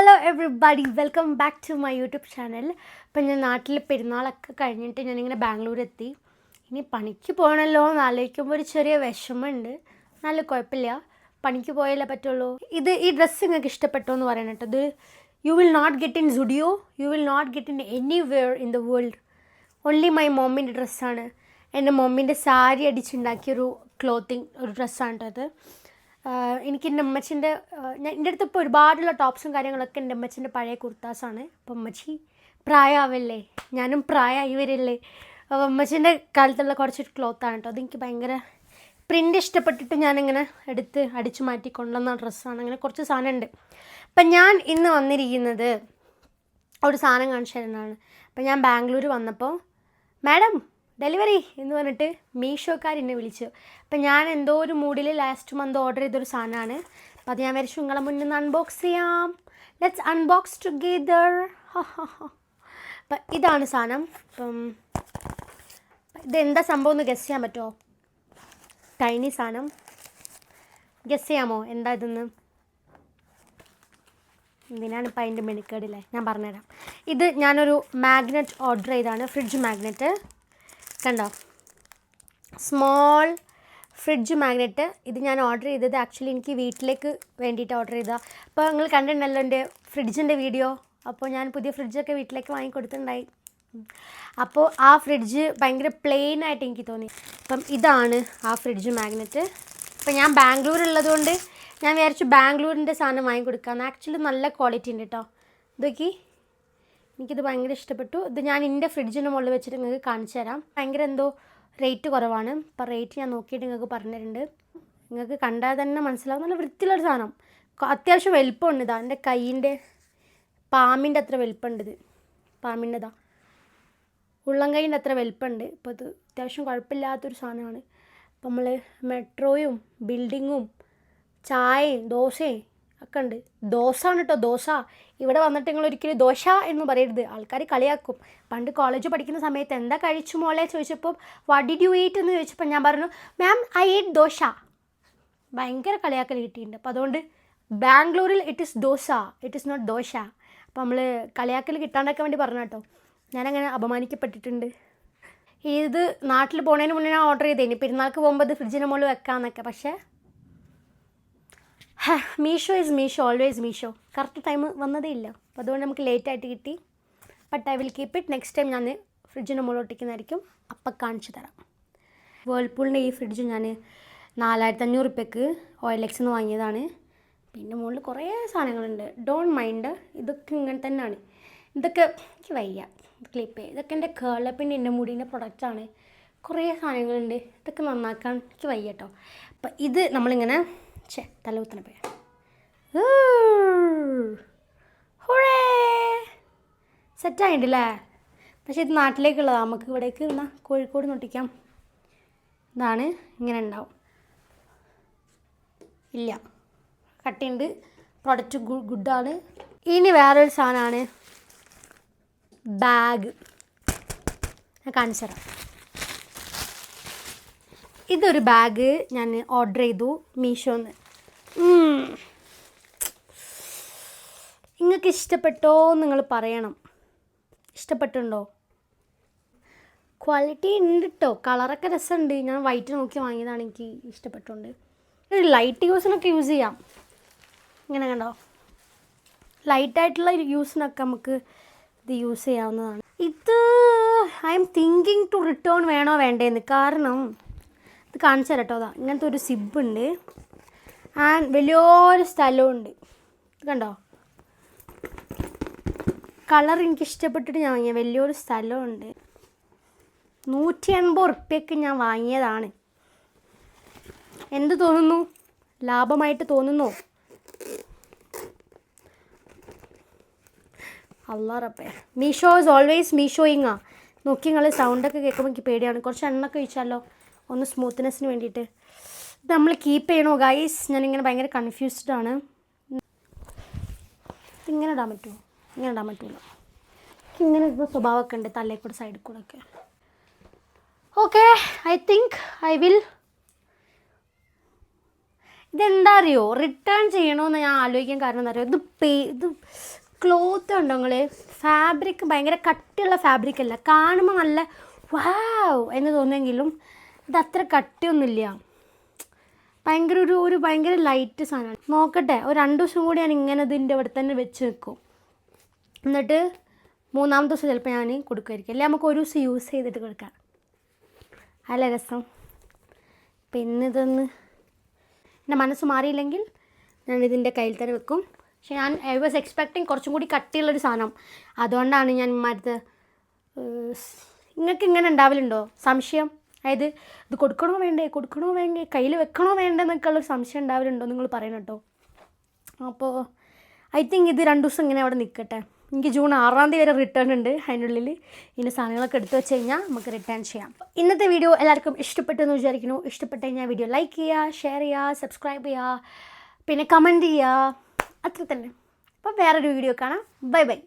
Hello everybody, welcome back to my YouTube channel. ഇപ്പം ഞാൻ നാട്ടിൽ പെരുന്നാളൊക്കെ കഴിഞ്ഞിട്ട് ഞാനിങ്ങനെ ബാംഗ്ലൂർ എത്തി. ഇനി പണിക്ക് പോകണമല്ലോ എന്ന് ആലോചിക്കുമ്പോൾ ഒരു ചെറിയ വിഷമമുണ്ട്. നല്ല കുഴപ്പമില്ല, പണിക്ക് പോയാലേ പറ്റുള്ളൂ. ഈ ഡ്രസ്സ് നിങ്ങൾക്ക് ഇഷ്ടപ്പെട്ടോ എന്ന് പറയണം കേട്ടോ. ഇത് you will not get in Zudio, you will not get in anywhere in the world. Only my മമ്മിൻ്റെ ഡ്രസ്സാണ്. എൻ്റെ മമ്മിൻ്റെ സാരി അടിച്ചുണ്ടാക്കിയൊരു ഒരു ഡ്രസ്സാണ് കേട്ടോ അത്. എനിക്ക് എൻ്റെ അമ്മച്ചിൻ്റെ എൻ്റെ അടുത്ത് ഇപ്പോൾ ഒരുപാടുള്ള ടോപ്സും കാര്യങ്ങളൊക്കെ എൻ്റെ അമ്മച്ചിൻ്റെ പഴയ കുർത്താസാണ്. അപ്പം അമ്മച്ചി പ്രായമാവല്ലേ, ഞാനും പ്രായമായി വരില്ലേ. അപ്പോൾ അമ്മച്ചിൻ്റെ കാലത്തുള്ള കുറച്ച് ക്ലോത്താണ് കേട്ടോ. അതെനിക്ക് ഭയങ്കര പ്രിൻ്റ് ഇഷ്ടപ്പെട്ടിട്ട് ഞാനിങ്ങനെ എടുത്ത് അടിച്ചു മാറ്റി കൊണ്ടുവന്ന ഡ്രസ്സാണ്. അങ്ങനെ കുറച്ച് സാധനമുണ്ട്. അപ്പം ഞാൻ ഇന്ന് വന്നിരിക്കുന്നത് ഒരു സാധനം കാണിച്ചു തരുന്നതാണ്. അപ്പം ഞാൻ ബാംഗ്ലൂർ വന്നപ്പോൾ മാഡം ഡെലിവറി എന്ന് പറഞ്ഞിട്ട് മീഷോക്കാർ എന്നെ വിളിച്ചു. അപ്പം ഞാൻ എന്തോ ഒരു മൂഡിൽ ലാസ്റ്റ് മന്ത് ഓർഡർ ചെയ്തൊരു സാധനമാണ്. അപ്പം അത് ഞാൻ വരച്ചു നിങ്ങളെ മുന്നിൽ നിന്ന് അൺബോക്സ് ചെയ്യാം. Let's unbox together. അപ്പം ഇതാണ് സാധനം. അപ്പം ഇതെന്താ സംഭവം എന്ന് ഗസ് ചെയ്യാൻ പറ്റുമോ? ടൈനി സാധനം ഗസ് ചെയ്യാമോ എന്താ ഇതെന്ന്? എന്തിനാണ് ഇപ്പം അതിൻ്റെ മെനുക്കേടില്ലേ, ഞാൻ പറഞ്ഞുതരാം. ഇത് ഞാനൊരു മാഗ്നറ്റ് ഓർഡർ ചെയ്താണ്, ഫ്രിഡ്ജ് മാഗ്നറ്റ്. കണ്ടോ, സ്മോൾ ഫ്രിഡ്ജ് മാഗ്നറ്റ്. ഇത് ഞാൻ ഓർഡർ ചെയ്തത് ആക്ച്വലി എനിക്ക് വീട്ടിലേക്ക് വേണ്ടിയിട്ട് ഓർഡർ ചെയ്തതാണ്. അപ്പോൾ നിങ്ങൾ കണ്ടിട്ടുണ്ടല്ലോ എൻ്റെ ഫ്രിഡ്ജിൻ്റെ വീഡിയോ. അപ്പോൾ ഞാൻ പുതിയ ഫ്രിഡ്ജൊക്കെ വീട്ടിലേക്ക് വാങ്ങിക്കൊടുത്തിട്ടുണ്ടായി. അപ്പോൾ ആ ഫ്രിഡ്ജ് ഭയങ്കര പ്ലെയിൻ ആയിട്ട് എനിക്ക് തോന്നി. അപ്പം ഇതാണ് ആ ഫ്രിഡ്ജ് മാഗ്നറ്റ്. അപ്പം ഞാൻ ബാംഗ്ലൂരുള്ളതുകൊണ്ട് ഞാൻ വിചാരിച്ചു ബാംഗ്ലൂരിൻ്റെ സാധനം വാങ്ങിക്കൊടുക്കാമെന്ന്. ആക്ച്വലി നല്ല ക്വാളിറ്റി ഉണ്ട് കേട്ടോ. ഇതൊക്കെ എനിക്കിത് ഭയങ്കര ഇഷ്ടപ്പെട്ടു. ഇത് ഞാൻ എൻ്റെ ഫ്രിഡ്ജിൻ്റെ മുകളിൽ വെച്ചിട്ട് നിങ്ങൾക്ക് കാണിച്ചു തരാം. ഭയങ്കര എന്തോ റേറ്റ് കുറവാണ്. അപ്പോൾ റേറ്റ് ഞാൻ നോക്കിയിട്ട് നിങ്ങൾക്ക് പറഞ്ഞിട്ടുണ്ട്. നിങ്ങൾക്ക് കണ്ടാൽ തന്നെ മനസ്സിലാവും, നല്ല വൃത്തിയുള്ളൊരു സാധനം. അത്യാവശ്യം വലിപ്പമുണ്ട്. ഇതാ എൻ്റെ കൈയിൻ്റെ പാമ്പിൻ്റെ അത്ര വലിപ്പമുണ്ട്. ഇത് പാമ്പിൻ്റെതാ, ഉള്ളം കൈയിൻ്റെ അത്ര വലിപ്പമുണ്ട്. അപ്പോൾ ഇത് അത്യാവശ്യം കുഴപ്പമില്ലാത്തൊരു സാധനമാണ്. അപ്പോൾ നമ്മൾ മെട്രോയും ബിൽഡിങ്ങും ചായയും ദോശയും ഒക്കെ ഉണ്ട്. ദോശയാണ് കേട്ടോ, ദോശ. ഇവിടെ വന്നിട്ട് നിങ്ങൾ ഒരിക്കലും ദോശ എന്ന് പറയരുത്, ആൾക്കാർ കളിയാക്കും. പണ്ട് കോളേജ് പഠിക്കുന്ന സമയത്ത് എന്താ കഴിച്ചു മോളെ ചോദിച്ചപ്പോൾ വാട്ട് ഡിഡ് യു ഈറ്റ് എന്ന് ചോദിച്ചപ്പോൾ ഞാൻ പറഞ്ഞു മാം ഐ ഈറ്റ് ദോശ. ഭയങ്കര കളിയാക്കൽ കിട്ടിയിട്ടുണ്ട്. അപ്പോൾ അതുകൊണ്ട് ബാംഗ്ലൂരിൽ it is dosa, it is not dosa. അപ്പോൾ നമ്മൾ കളിയാക്കൽ കിട്ടാണ്ടൊക്കെ വേണ്ടി പറഞ്ഞു കേട്ടോ. ഞാനങ്ങനെ അപമാനിക്കപ്പെട്ടിട്ടുണ്ട്. ഇത് നാട്ടിൽ പോകുന്നതിന് മുന്നേ ഞാൻ ഓർഡർ ചെയ്തേ, ഇനി പെരുന്നാൾക്ക് പോകുമ്പോൾ ഇത് ഫ്രിഡ്ജിന് മുകളിൽ വെക്കാമെന്നൊക്കെ. പക്ഷേ Meesho is Meesho, always Meesho. Correct time വന്നതേ ഇല്ല. അപ്പോൾ അതുകൊണ്ട് നമുക്ക് ലേറ്റായിട്ട് കിട്ടി. But I will keep it. Next time ഞാൻ ഫ്രിഡ്ജിൻ്റെ മുകളിൽ ഒട്ടിക്കുന്നതായിരിക്കും. അപ്പം കാണിച്ചു തരാം. വേൾപൂളിൻ്റെ ഈ ഫ്രിഡ്ജ് ഞാൻ 4500 രൂപയ്ക്ക് OLX നിന്ന് വാങ്ങിയതാണ്. പിന്നെ മുകളിൽ കുറേ സാധനങ്ങളുണ്ട്, ഡോണ്ട് മൈൻഡ്. ഇതൊക്കെ ഇങ്ങനെ തന്നെയാണ്. ഇതൊക്കെ എനിക്ക് വയ്യ ക്ലിപ്പ് ചെയ്ത്. ഇതൊക്കെ എൻ്റെ കേളപ്പിൻ്റെ എൻ്റെ മുടീൻ്റെ പ്രൊഡക്റ്റാണ്. കുറേ സാധനങ്ങളുണ്ട്. ഇതൊക്കെ നന്നാക്കാൻ എനിക്ക് വയ്യ കേട്ടോ. അപ്പം ഇത് നമ്മളിങ്ങനെ തലകുത്തണ പോയ സെറ്റായിട്ടുണ്ടല്ലേ. പക്ഷേ ഇത് നാട്ടിലേക്കുള്ളതാണ്. നമുക്ക് ഇവിടേക്ക് കോഴിക്കോട് നൊട്ടിക്കാം. ഇതാണ്, ഇങ്ങനെ ഉണ്ടാവും. ഇല്ല, കട്ടിയുണ്ട്. പ്രൊഡക്റ്റ് ഗുഡാണ്. ഇനി വേറൊരു സാധനമാണ് ബാഗ്. ഞാൻ കാണിച്ചു തരാം. ഇതൊരു ബാഗ് ഞാൻ ഓർഡർ ചെയ്തു മീഷോന്ന്. നിങ്ങൾക്ക് ഇഷ്ടപ്പെട്ടോ നിങ്ങൾ പറയണം. ഇഷ്ടപ്പെട്ടുണ്ടോ? ക്വാളിറ്റി ഉണ്ട് കേട്ടോ, കളറൊക്കെ രസമുണ്ട്. ഞാൻ വൈറ്റ് നോക്കി വാങ്ങിയതാണ്, എനിക്ക് ഇഷ്ടപ്പെട്ടുണ്ട്. ഒരു ലൈറ്റ് യൂസിനൊക്കെ യൂസ് ചെയ്യാം. ഇങ്ങനെ കണ്ടോ, ലൈറ്റായിട്ടുള്ള യൂസിനൊക്കെ നമുക്ക് ഇത് യൂസ് ചെയ്യാവുന്നതാണ്. ഇത് I am thinking to return വേണോ വേണ്ടേന്ന്. കാരണം ഇത് കാണിച്ചു തരാം കേട്ടോ. അതാ ഇങ്ങനത്തെ ഒരു സിബുണ്ട് ആൻഡ് വലിയൊരു സ്ഥലമുണ്ട്. ഇത് കണ്ടോ, കളർ എനിക്ക് ഇഷ്ടപ്പെട്ടിട്ട് ഞാൻ വാങ്ങിയ വലിയൊരു സ്ഥലമുണ്ട്. 180 റുപ്യക്ക് ഞാൻ വാങ്ങിയതാണ്. എന്ത് തോന്നുന്നു? ലാഭമായിട്ട് തോന്നുന്നു? അല്ലാ റബ്ബേ, മീഷോ ഈസ് ഓൾവേസ് മീഷോയിങ്ങാ. നോക്കി നിങ്ങൾ സൗണ്ടൊക്കെ കേൾക്കുമ്പോൾ എനിക്ക് പേടിയാണ്. കുറച്ച് എണ്ണൊക്കെ ഒഴിച്ചാലോ ഒന്ന് സ്മൂത്ത്നെസ്സിന് വേണ്ടിയിട്ട്. ഇത് നമ്മൾ കീപ്പ് ചെയ്യണോ ഗൈസ്? ഞാനിങ്ങനെ ഭയങ്കര കൺഫ്യൂസ്ഡ് ആണ്. ഇങ്ങനെ ഇടാൻ പറ്റുമോ? ഇങ്ങനെ ഇടാൻ പറ്റില്ല. ഇങ്ങനെ ഇടുന്ന സ്വഭാവമൊക്കെ ഉണ്ട്, തലയിൽ കൂടെ സൈഡിൽ കൂടെ ഒക്കെ. Okay, I think I will ഇതെന്താ അറിയോ, റിട്ടേൺ ചെയ്യണമെന്ന് ഞാൻ ആലോചിക്കാൻ കാരണം എന്താ അറിയോ, ഇത് ക്ലോത്ത് ഉണ്ടോ നിങ്ങൾ, ഫാബ്രിക് ഭയങ്കര കട്ടിയുള്ള ഫാബ്രിക് അല്ല, കാണുമ്പോൾ നല്ല വാവ് എന്ന് തോന്നുമെങ്കിലും ഇത് അത്ര കട്ടിയൊന്നുമില്ല, ഭയങ്കര ഒരു ഭയങ്കര ലൈറ്റ് സാധനമാണ്. നോക്കട്ടെ, ഒരു 2 ദിവസം കൂടി ഞാൻ ഇങ്ങനെ ഇതിൻ്റെ ഇവിടെ തന്നെ വെച്ച് വെക്കും, എന്നിട്ട് 3-ാമത്തെ ദിവസം ചിലപ്പോൾ ഞാൻ കൊടുക്കുമായിരിക്കും, അല്ലെങ്കിൽ നമുക്ക് ഒരു ദിവസം യൂസ് ചെയ്തിട്ട് കൊടുക്കാം, അല്ല രസം. പിന്നെ ഇതൊന്ന് എൻ്റെ മനസ്സ് മാറിയില്ലെങ്കിൽ ഞാൻ ഇതിൻ്റെ കയ്യിൽ തന്നെ വെക്കും. പക്ഷെ ഞാൻ ഐ വാസ് എക്സ്പെക്ടിങ് കുറച്ചും കൂടി കട്ടിയുള്ളൊരു സാധനം, അതുകൊണ്ടാണ് ഞാൻ മരുന്ന്. നിങ്ങൾക്ക് ഇങ്ങനെ ഉണ്ടാവലുണ്ടോ സംശയം, അതായത് ഇത് കൊടുക്കണോ വേണ്ടേ കയ്യിൽ വെക്കണോ വേണ്ടേ എന്നൊക്കെയുള്ളൊരു സംശയം ഉണ്ടാവലുണ്ടോ നിങ്ങൾ പറയണം കേട്ടോ. അപ്പോൾ ഐ തിങ്ക് ഇത് 2 ദിവസം ഇങ്ങനെ അവിടെ നിൽക്കട്ടെ. എനിക്ക് ജൂൺ 6-ാം തീയതി വരെ റിട്ടേൺ ഉണ്ട്, അതിനുള്ളിൽ ഇതിൻ്റെ സാധനങ്ങളൊക്കെ എടുത്തു വെച്ച് കഴിഞ്ഞാൽ നമുക്ക് റിട്ടേൺ ചെയ്യാം. ഇന്നത്തെ വീഡിയോ എല്ലാവർക്കും ഇഷ്ടപ്പെട്ടെന്ന് വിചാരിക്കുന്നു. ഇഷ്ടപ്പെട്ട് കഴിഞ്ഞാൽ വീഡിയോ ലൈക്ക് ചെയ്യുക, ഷെയർ ചെയ്യുക, സബ്സ്ക്രൈബ് ചെയ്യുക, പിന്നെ കമൻറ്റ് ചെയ്യുക, അത്ര തന്നെ. അപ്പോൾ വേറൊരു വീഡിയോ കാണാം. Bye bye.